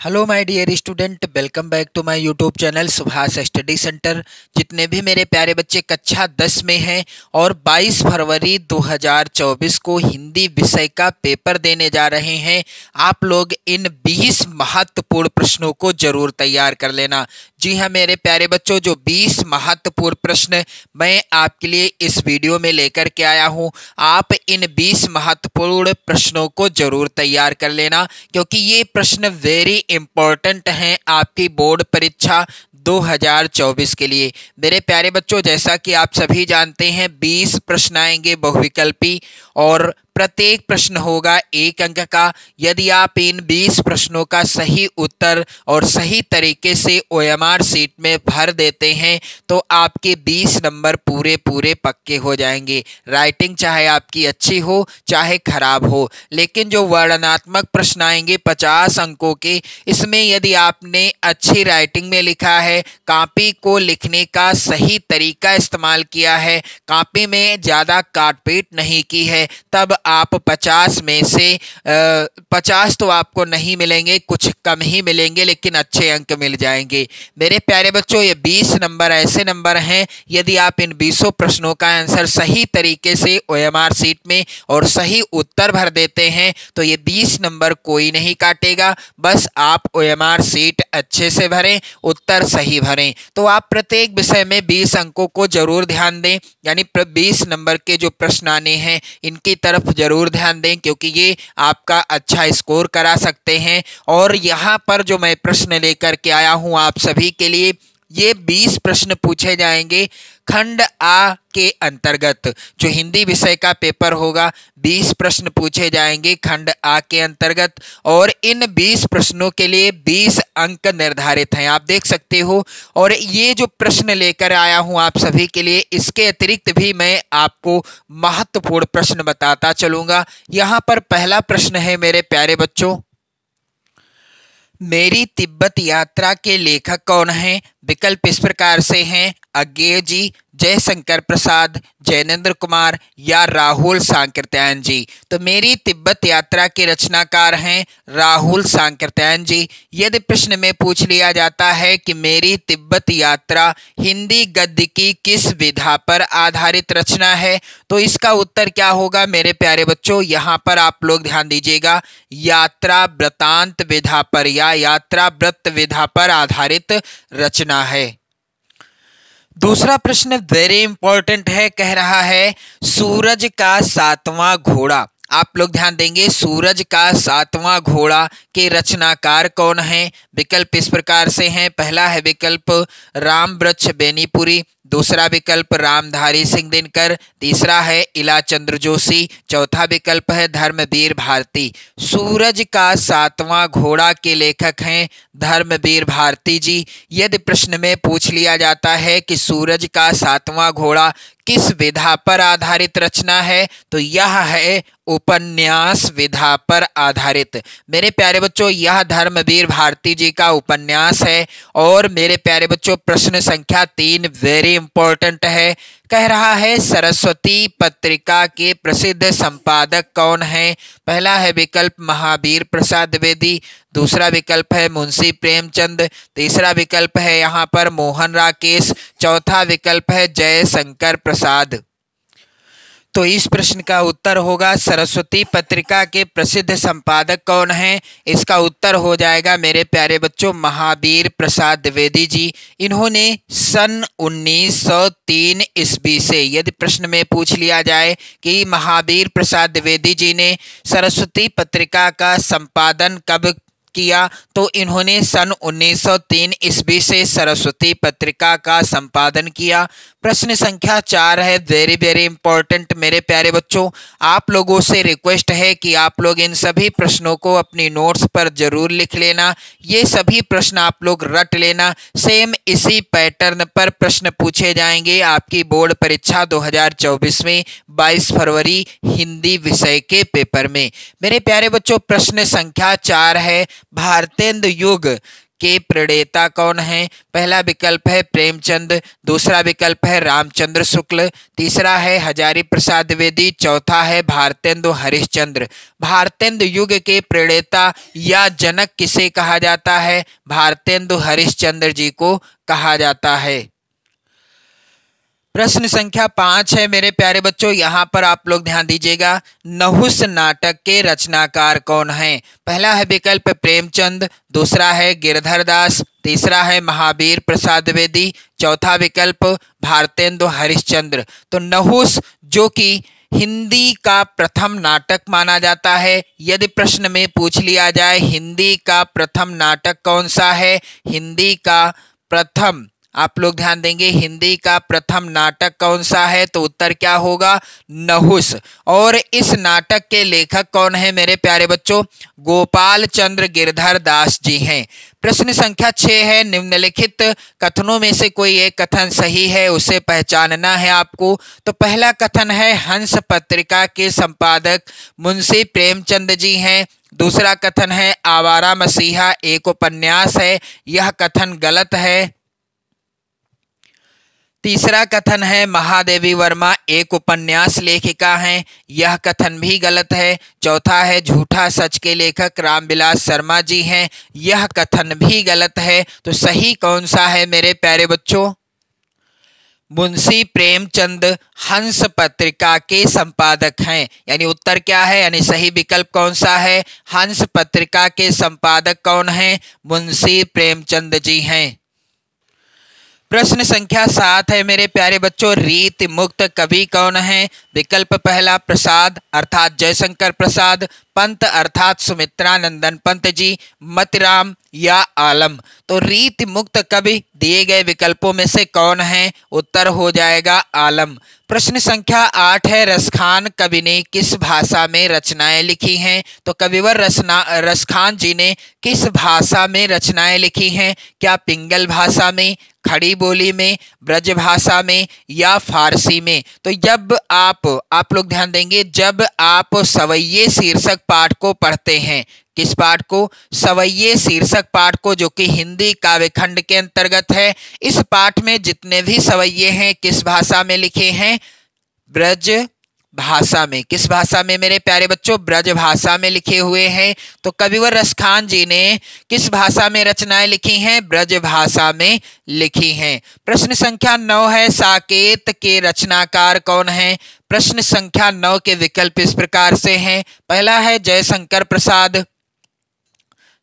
Hello my dear student, welcome back to my YouTube channel Subhash study centre. जितने भी मेरे प्यारे बच्चे कक्षा 10 में हैं और 22 फरवरी 2024 को हिंदी विषय का पेपर देने जा रहे हैं, आप लोग इन 20 महत्वपूर्ण प्रश्नों को जरूर तैयार कर लेना। जी हाँ मेरे प्यारे बच्चों, जो 20 महत्वपूर्ण प्रश्न मैं आपके लिए इस वीडियो में लेकर के आया हूँ, आप इन 20 महत्वपूर्ण प्रश्नों को जरूर तैयार कर लेना, क्योंकि ये प्रश्न वेरी इंपॉर्टेंट हैं आपकी बोर्ड परीक्षा 2024 के लिए। मेरे प्यारे बच्चों, जैसा कि आप सभी जानते हैं 20 प्रश्न आएंगे बहुविकल्पी और प्रत्येक प्रश्न होगा 1 अंक का। यदि आप इन 20 प्रश्नों का सही उत्तर और सही तरीके से ओएमआर शीट में भर देते हैं तो आपके 20 नंबर पूरे पूरे पक्के हो जाएंगे। राइटिंग चाहे आपकी अच्छी हो चाहे खराब हो, लेकिन जो वर्णनात्मक प्रश्न आएंगे 50 अंकों के, इसमें यदि आपने अच्छी राइटिंग में लिखा है, कॉपी को लिखने का सही तरीका इस्तेमाल किया है, कॉपी में ज़्यादा काटपीट नहीं की है, तब आप 50 में से 50 तो आपको नहीं मिलेंगे, कुछ कम ही मिलेंगे, लेकिन अच्छे अंक मिल जाएंगे। मेरे प्यारे बच्चों, ये 20 नंबर ऐसे नंबर हैं, यदि आप इन 20 प्रश्नों का आंसर सही तरीके से ओएमआर शीट में और सही उत्तर भर देते हैं तो ये 20 नंबर कोई नहीं काटेगा। बस आप ओएमआर शीट अच्छे से भरें, उत्तर सही भरें, तो आप प्रत्येक विषय में 20 अंकों को जरूर ध्यान दें। यानी 20 नंबर के जो प्रश्न आने हैं इनकी तरफ जरूर ध्यान दें, क्योंकि ये आपका अच्छा स्कोर करा सकते हैं। और यहाँ पर जो मैं प्रश्न लेकर के आया हूँ आप सभी के लिए, ये 20 प्रश्न पूछे जाएंगे खंड आ के अंतर्गत। जो हिंदी विषय का पेपर होगा 20 प्रश्न पूछे जाएंगे खंड आ के अंतर्गत, और इन 20 प्रश्नों के लिए 20 अंक निर्धारित हैं, आप देख सकते हो। और ये जो प्रश्न लेकर आया हूं आप सभी के लिए, इसके अतिरिक्त भी मैं आपको महत्वपूर्ण प्रश्न बताता चलूंगा। यहाँ पर पहला प्रश्न है मेरे प्यारे बच्चों, मेरी तिब्बत यात्रा के लेखक कौन हैं? विकल्प इस प्रकार से हैं, अज्ञेय जी, जयशंकर प्रसाद, जैनेन्द्र कुमार या राहुल सांकृत्यायन जी। तो मेरी तिब्बत यात्रा के रचनाकार हैं राहुल सांकृत्यायन जी। यदि प्रश्न में पूछ लिया जाता है कि मेरी तिब्बत यात्रा हिंदी गद्य की किस विधा पर आधारित रचना है, तो इसका उत्तर क्या होगा मेरे प्यारे बच्चों? यहाँ पर आप लोग ध्यान दीजिएगा, यात्रा वृतांत विधा पर या यात्रा वृत्त विधा पर आधारित रचना है। दूसरा प्रश्न वेरी इंपॉर्टेंट है, कह रहा है सूरज का 7वां घोड़ा। आप लोग ध्यान देंगे, सूरज का 7वां घोड़ा के रचनाकार कौन हैं? विकल्प इस प्रकार से हैं, पहला है विकल्प राम वृक्ष बेनीपुरी, दूसरा विकल्प रामधारी सिंह दिनकर, तीसरा है इला चंद्र जोशी, चौथा विकल्प है धर्मवीर भारती। सूरज का 7वां घोड़ा के लेखक हैं धर्मवीर भारती जी। यदि प्रश्न में पूछ लिया जाता है कि सूरज का 7वां घोड़ा किस विधा पर आधारित रचना है, तो यह है उपन्यास विधा पर आधारित। मेरे प्यारे बच्चों, यह धर्मवीर भारती जी का उपन्यास है। और मेरे प्यारे बच्चों, प्रश्न संख्या 3 वेरी इंपॉर्टेंट है, कह रहा है सरस्वती पत्रिका के प्रसिद्ध संपादक कौन हैं? पहला है विकल्प महावीर प्रसाद द्विवेदी, दूसरा विकल्प है मुंशी प्रेमचंद, तीसरा विकल्प है यहाँ पर मोहन राकेश, चौथा विकल्प है जयशंकर प्रसाद। तो इस प्रश्न का उत्तर होगा सरस्वती पत्रिका के प्रसिद्ध संपादक कौन हैं? इसका उत्तर हो जाएगा मेरे प्यारे बच्चों महावीर प्रसाद द्विवेदी जी। इन्होंने सन 1903 ईस्वी से, यदि प्रश्न में पूछ लिया जाए कि महावीर प्रसाद द्विवेदी जी ने सरस्वती पत्रिका का संपादन कब किया, तो इन्होंने सन 1903 ईस्वी से सरस्वती पत्रिका का संपादन किया। प्रश्न संख्या 4 है, वेरी वेरी इंपॉर्टेंट मेरे प्यारे बच्चों। आप लोगों से रिक्वेस्ट है कि आप लोग इन सभी प्रश्नों को अपनी नोट्स पर जरूर लिख लेना। ये सभी प्रश्न आप लोग रट लेना, सेम इसी पैटर्न पर प्रश्न पूछे जाएंगे आपकी बोर्ड परीक्षा 2024 में 22 फरवरी हिंदी विषय के पेपर में। मेरे प्यारे बच्चों, प्रश्न संख्या 4 है, भारतेंदु युग के प्रणेता कौन है? पहला विकल्प है प्रेमचंद, दूसरा विकल्प है रामचंद्र शुक्ल, तीसरा है हजारी प्रसाद द्विवेदी, चौथा है भारतेंदु हरिश्चंद्र। भारतेंदु युग के प्रणेता या जनक किसे कहा जाता है? भारतेंदु हरिश्चंद्र जी को कहा जाता है। प्रश्न संख्या 5 है मेरे प्यारे बच्चों, यहाँ पर आप लोग ध्यान दीजिएगा। नहुस नाटक के रचनाकार कौन हैं? पहला है विकल्प प्रेमचंद, दूसरा है गिरधर दास, तीसरा है महावीर प्रसाद द्विवेदी, चौथा विकल्प भारतेंदु हरिश्चंद्र। तो नहुस जो कि हिंदी का प्रथम नाटक माना जाता है, यदि प्रश्न में पूछ लिया जाए हिंदी का प्रथम नाटक कौन सा है, हिंदी का प्रथम, आप लोग ध्यान देंगे, हिंदी का प्रथम नाटक कौन सा है, तो उत्तर क्या होगा? नहुस। और इस नाटक के लेखक कौन है मेरे प्यारे बच्चों? गोपाल चंद्र गिरधर दास जी हैं। प्रश्न संख्या 6 है, निम्नलिखित कथनों में से कोई एक कथन सही है, उसे पहचानना है आपको। तो पहला कथन है हंस पत्रिका के संपादक मुंशी प्रेमचंद जी हैं। दूसरा कथन है आवारा मसीहा एक उपन्यास है, यह कथन गलत है। तीसरा कथन है महादेवी वर्मा एक उपन्यास लेखिका हैं, यह कथन भी गलत है। चौथा है झूठा सच के लेखक रामविलास शर्मा जी हैं, यह कथन भी गलत है। तो सही कौन सा है मेरे प्यारे बच्चों? मुंशी प्रेमचंद हंस पत्रिका के संपादक हैं, यानी उत्तर क्या है, यानी सही विकल्प कौन सा है? हंस पत्रिका के संपादक कौन हैं? मुंशी प्रेमचंद जी हैं। प्रश्न संख्या 7 है मेरे प्यारे बच्चों, रीति मुक्त कवि कौन है? विकल्प पहला प्रसाद अर्थात जयशंकर प्रसाद, पंत अर्थात सुमित्रा नंदन पंत जी, मतिराम या आलम। तो रीति मुक्त कवि दिए गए विकल्पों में से कौन है? उत्तर हो जाएगा आलम। प्रश्न संख्या 8 है, रसखान कवि ने किस भाषा में रचनाएं लिखी हैं? तो कविवर रसखान जी ने किस भाषा में रचनाएं लिखी हैं? क्या पिंगल भाषा में, खड़ी बोली में, ब्रज भाषा में या फारसी में? तो जब आप लोग ध्यान देंगे, जब आप सवैये शीर्षक पाठ को पढ़ते हैं, किस पाठ को? सवैये शीर्षक पाठ को, जो कि हिंदी काव्य खंड के अंतर्गत है। इस पाठ में जितने भी सवैये हैं किस भाषा में लिखे हैं? ब्रज भाषा में। किस भाषा में मेरे प्यारे बच्चों? ब्रज भाषा में लिखे हुए हैं। तो कविवर रसखान जी ने किस भाषा में रचनाएं लिखी हैं? ब्रज भाषा में लिखी हैं। प्रश्न संख्या 9 है, साकेत के रचनाकार कौन हैं? प्रश्न संख्या 9 के विकल्प इस प्रकार से हैं। पहला है जयशंकर प्रसाद,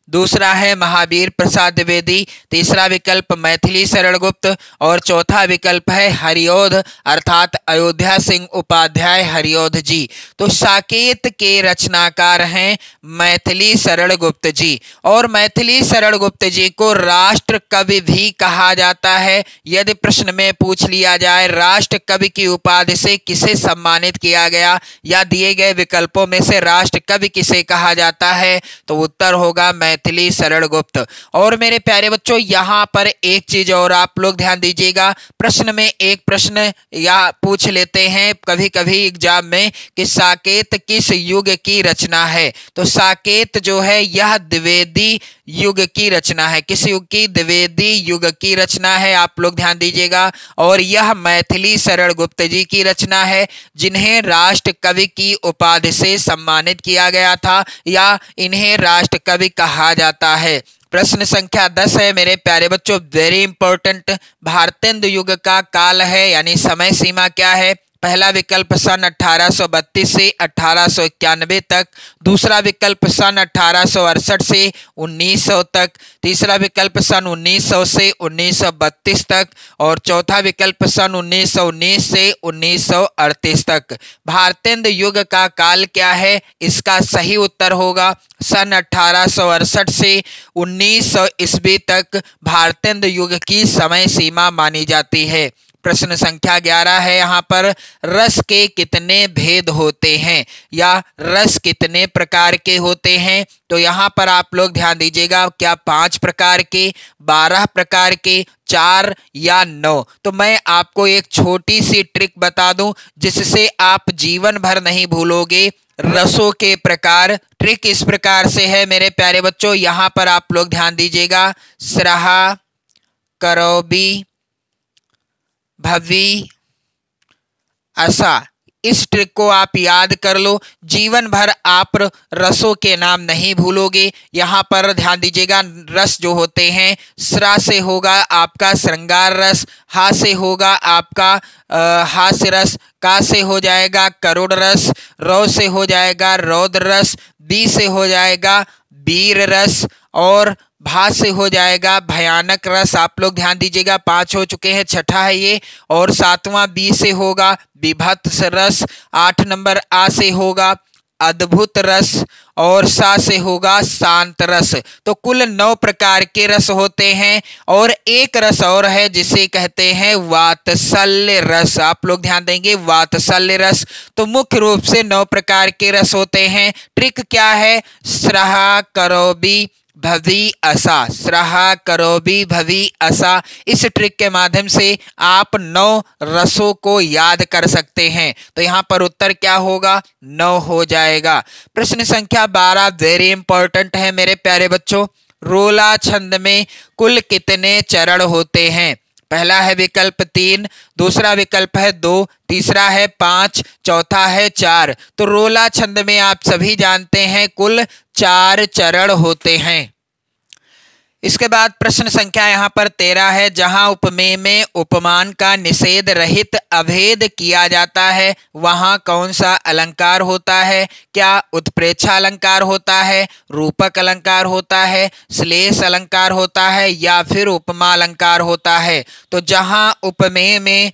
दूसरा है महावीर प्रसाद द्विवेदी, तीसरा विकल्प मैथिली शरण गुप्त और चौथा विकल्प है हरिओध अर्थात अयोध्या सिंह उपाध्याय हरिओध जी। तो साकेत के रचनाकार हैं मैथिली शरण गुप्त जी, और मैथिली शरण गुप्त जी को राष्ट्र कवि भी कहा जाता है। यदि प्रश्न में पूछ लिया जाए राष्ट्र कवि की उपाधि से किसे सम्मानित किया गया या दिए गए विकल्पों में से राष्ट्र कवि किसे कहा जाता है, तो उत्तर होगा मैथिली शरण गुप्त। और मेरे प्यारे बच्चों, यहाँ पर एक चीज और आप लोग ध्यान दीजिएगा, प्रश्न में एक प्रश्न या पूछ लेते हैं कभी कभी एग्जाम में कि साकेत किस युग की रचना है। तो साकेत जो है यह द्विवेदी युग की रचना है। किस युग की? द्विवेदी युग की रचना है, आप लोग ध्यान दीजिएगा। और यह मैथिली शरण गुप्त जी की रचना है, जिन्हें राष्ट्र कवि की उपाधि से सम्मानित किया गया था या इन्हें राष्ट्र कवि कहा जाता है। प्रश्न संख्या 10 है मेरे प्यारे बच्चों, वेरी इंपॉर्टेंट, भारतेंदु युग का काल है यानी समय सीमा क्या है? पहला विकल्प सन 1832 से 1891 तक, दूसरा विकल्प सन 1868 से 1900 तक, तीसरा विकल्प सन 1900 से 1932 तक और चौथा विकल्प सन 1919 से 1938 तक। भारतेंदु युग का काल क्या है? इसका सही उत्तर होगा सन 1868 से 1900 ईस्वी तक भारतेंदु युग की समय सीमा मानी जाती है। प्रश्न संख्या 11 है यहाँ पर, रस के कितने भेद होते हैं या रस कितने प्रकार के होते हैं? तो यहाँ पर आप लोग ध्यान दीजिएगा, क्या 5 प्रकार के, 12 प्रकार के, 4 या 9? तो मैं आपको एक छोटी सी ट्रिक बता दूं जिससे आप जीवन भर नहीं भूलोगे रसों के प्रकार। ट्रिक इस प्रकार से है मेरे प्यारे बच्चों, यहाँ पर आप लोग ध्यान दीजिएगा, स्रहा, करौबी, भवी, असा, इस ट्रिक को आप याद कर लो, जीवन भर आप रसों के नाम नहीं भूलोगे। यहाँ पर ध्यान दीजिएगा, रस जो होते हैं, स्रा से होगा आपका श्रृंगार रस, हा से होगा आपका हास्य रस, का से हो जाएगा करुण रस, रौ से हो जाएगा रौद्र रस, बी से हो जाएगा वीर रस और भा से हो जाएगा भयानक रस। आप लोग ध्यान दीजिएगा, 5 हो चुके हैं, छठा है ये। और 7वां बी से होगा विभत्स रस, 8 नंबर आ से होगा अद्भुत रस और सा से होगा शांत रस। तो कुल 9 प्रकार के रस होते हैं और एक रस और है जिसे कहते हैं वात्सल्य रस। आप लोग ध्यान देंगे, वात्सल्य रस। तो मुख्य रूप से 9 प्रकार के रस होते हैं। ट्रिक क्या है? स्रहा, करौबी, भवी, असा, स्रहा, करौबी, भवी, असा। इस ट्रिक के माध्यम से आप 9 रसों को याद कर सकते हैं। तो यहाँ पर उत्तर क्या होगा? 9 हो जाएगा। प्रश्न संख्या 12 वेरी इंपॉर्टेंट है मेरे प्यारे बच्चों। रोला छंद में कुल कितने चरण होते हैं? पहला है विकल्प 3, दूसरा विकल्प है 2, तीसरा है 5, चौथा है 4। तो रोला छंद में आप सभी जानते हैं कुल 4 चरण होते हैं। इसके बाद प्रश्न संख्या यहाँ पर 13 है, जहां उपमेय में उपमान का निषेध रहित अभेद किया जाता है वहां कौन सा अलंकार होता है? क्या उत्प्रेक्षा अलंकार होता है, रूपक अलंकार होता है, श्लेष अलंकार होता है या फिर उपमा अलंकार होता है? तो जहां उपमेय में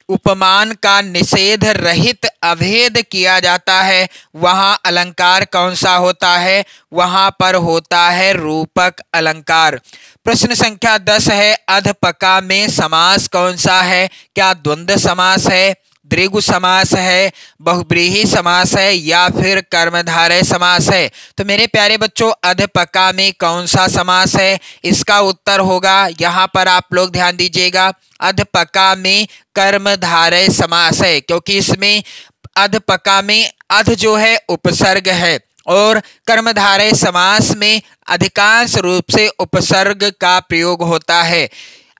उपमान का निषेध रहित अभेद किया जाता है वहां अलंकार कौन सा होता है? वहां पर होता है रूपक अलंकार। प्रश्न संख्या 10 है, अधपका में समास कौन सा है? क्या द्वंद्व समास है, द्विगु समास है, बहुब्रीहि समास है या फिर कर्मधारय समास है? तो मेरे प्यारे बच्चों, अधपका में कौन सा समास है? इसका उत्तर होगा, यहाँ पर आप लोग ध्यान दीजिएगा, अधपका में कर्मधारय समास है, क्योंकि इसमें अधपका में अध जो है उपसर्ग है और कर्मधारय समास में अधिकांश रूप से उपसर्ग का प्रयोग होता है।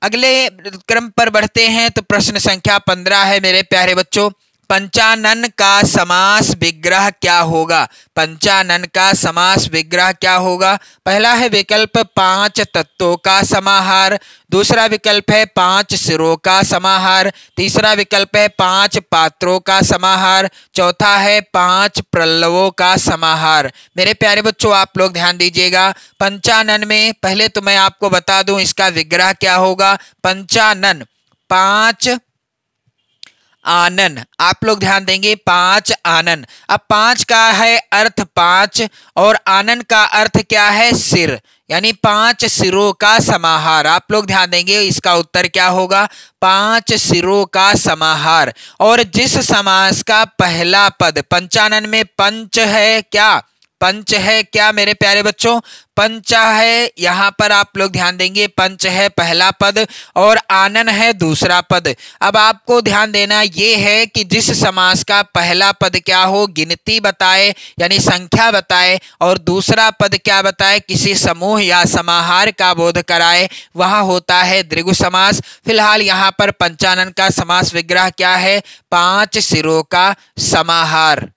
अगले क्रम पर बढ़ते हैं तो प्रश्न संख्या 15 है मेरे प्यारे बच्चों, पंचानन का समास विग्रह क्या होगा? पंचानन का समास विग्रह क्या होगा? पहला है विकल्प 5 तत्वों का समाहार, दूसरा विकल्प है 5 सिरों का समाहार, तीसरा विकल्प है 5 पात्रों का समाहार, चौथा है 5 प्रल्लवों का समाहार। मेरे प्यारे बच्चों, आप लोग ध्यान दीजिएगा, पंचानन में पहले तो मैं आपको बता दूं इसका विग्रह क्या होगा। पंचानन 5 आनन, आप लोग ध्यान देंगे, 5 आनन। अब 5 का है अर्थ 5 और आनन का अर्थ क्या है? सिर, यानी 5 सिरों का समाहार। आप लोग ध्यान देंगे, इसका उत्तर क्या होगा? 5 सिरों का समाहार। और जिस समास का पहला पद पंचानन में पंच है, क्या पंच है क्या मेरे प्यारे बच्चों? पंचा है, यहाँ पर आप लोग ध्यान देंगे, पंच है पहला पद और आनन है दूसरा पद। अब आपको ध्यान देना ये है कि जिस समास का पहला पद क्या हो, गिनती बताए यानी संख्या बताए, और दूसरा पद क्या बताए, किसी समूह या समाहार का बोध कराए, वहां होता है द्विगु समास। फिलहाल यहाँ पर पंचानन का समास विग्रह क्या है? 5 सिरों का समाहार।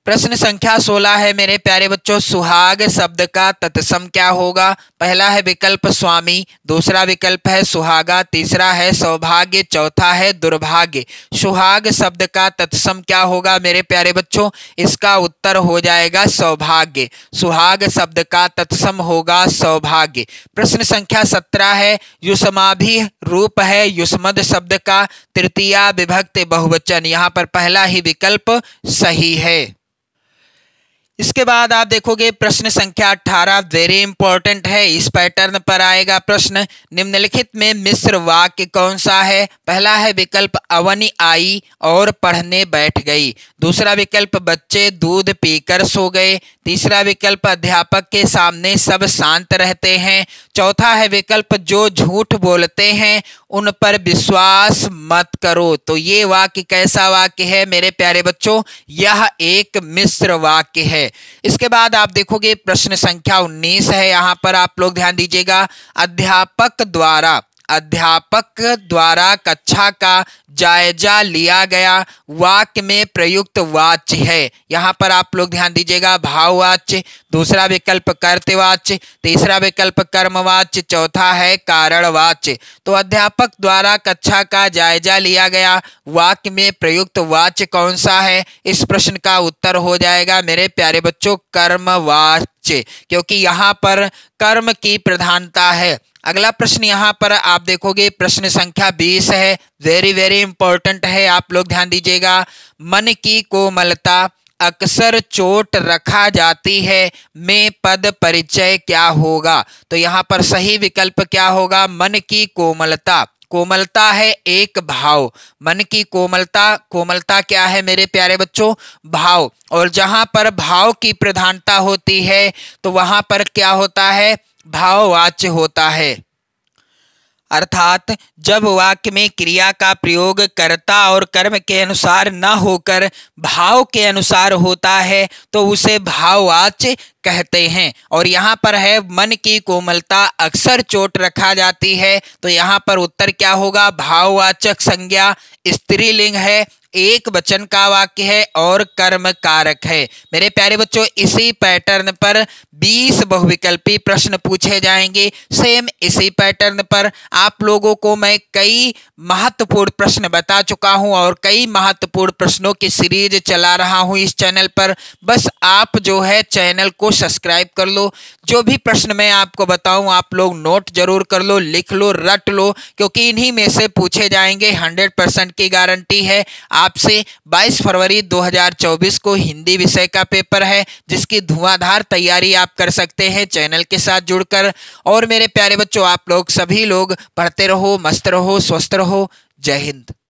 प्रश्न संख्या 16 है मेरे प्यारे बच्चों, सुहाग शब्द का तत्सम क्या होगा? पहला है विकल्प स्वामी, दूसरा विकल्प है सुहागा, तीसरा है सौभाग्य, चौथा है दुर्भाग्य। सुहाग शब्द का तत्सम क्या होगा मेरे प्यारे बच्चों? इसका उत्तर हो जाएगा सौभाग्य। सुहाग शब्द का तत्सम होगा सौभाग्य। प्रश्न संख्या 17 है, युष्माभि रूप है युष्मद शब्द का तृतीया विभक्ति बहुवचन। यहाँ पर पहला ही विकल्प सही है। इसके बाद आप देखोगे प्रश्न संख्या 18 वेरी इंपॉर्टेंट है। इस पैटर्न पर आएगा प्रश्न। निम्नलिखित में मिश्र वाक्य कौन सा है? पहला है विकल्प अवनी आई और पढ़ने बैठ गई। दूसरा विकल्प बच्चे दूध पीकर सो गए। तीसरा विकल्प अध्यापक के सामने सब शांत रहते हैं। चौथा है विकल्प जो झूठ बोलते हैं उन पर विश्वास मत करो। तो ये वाक्य कैसा वाक्य है मेरे प्यारे बच्चों? यह एक मिश्र वाक्य है। इसके बाद आप देखोगे प्रश्न संख्या 19 है। यहाँ पर आप लोग ध्यान दीजिएगा। अध्यापक द्वारा कक्षा का जायजा लिया गया वाक्य में प्रयुक्त वाच्य है। यहाँ पर आप लोग ध्यान दीजिएगा भाववाच्य, दूसरा विकल्प कर्तवाच्य, तीसरा विकल्प कर्मवाच्य, चौथा है कारणवाच्य। तो अध्यापक द्वारा कक्षा का जायजा लिया गया वाक्य में प्रयुक्त वाच्य कौन सा है? इस प्रश्न का उत्तर हो जाएगा मेरे प्यारे बच्चों कर्मवाच्य, क्योंकि यहाँ पर कर्म की प्रधानता है। अगला प्रश्न यहाँ पर आप देखोगे प्रश्न संख्या 20 है। वेरी वेरी इंपॉर्टेंट है, आप लोग ध्यान दीजिएगा। मन की कोमलता अक्सर चोट रखा जाती है में पद परिचय क्या होगा? तो यहाँ पर सही विकल्प क्या होगा? मन की कोमलता। कोमलता है एक भाव। मन की कोमलता क्या है मेरे प्यारे बच्चों? भाव। और जहां पर भाव की प्रधानता होती है तो वहां पर क्या होता है? भाववाच्य होता है। अर्थात जब वाक्य में क्रिया का प्रयोग कर्ता और कर्म के अनुसार न होकर भाव के अनुसार होता है तो उसे भाववाच्य कहते हैं। और यहाँ पर है मन की कोमलता अक्सर चोट रखा जाती है, तो यहाँ पर उत्तर क्या होगा? भाववाचक संज्ञा, स्त्रीलिंग है, एक वचन का वाक्य है और कर्म कारक है। मेरे प्यारे बच्चों इसी पैटर्न पर 20 बहुविकल्पी प्रश्न पूछे जाएंगे। सेम इसी पैटर्न पर आप लोगों को मैं कई महत्वपूर्ण प्रश्न बता चुका हूं और कई महत्वपूर्ण प्रश्नों की सीरीज चला रहा हूं इस चैनल पर। बस आप जो है चैनल को सब्सक्राइब कर लो। जो भी प्रश्न मैं आपको बताऊं आप लोग नोट जरूर कर लो, लिख लो, रट लो, क्योंकि इन्हीं में से पूछे जाएंगे। 100% की गारंटी है। आपसे 22 फरवरी 2024 को हिंदी विषय का पेपर है, जिसकी धुआंधार तैयारी आप कर सकते हैं चैनल के साथ जुड़कर। और मेरे प्यारे बच्चों आप लोग सभी लोग पढ़ते रहो, मस्त रहो, स्वस्थ रहो। जय हिंद।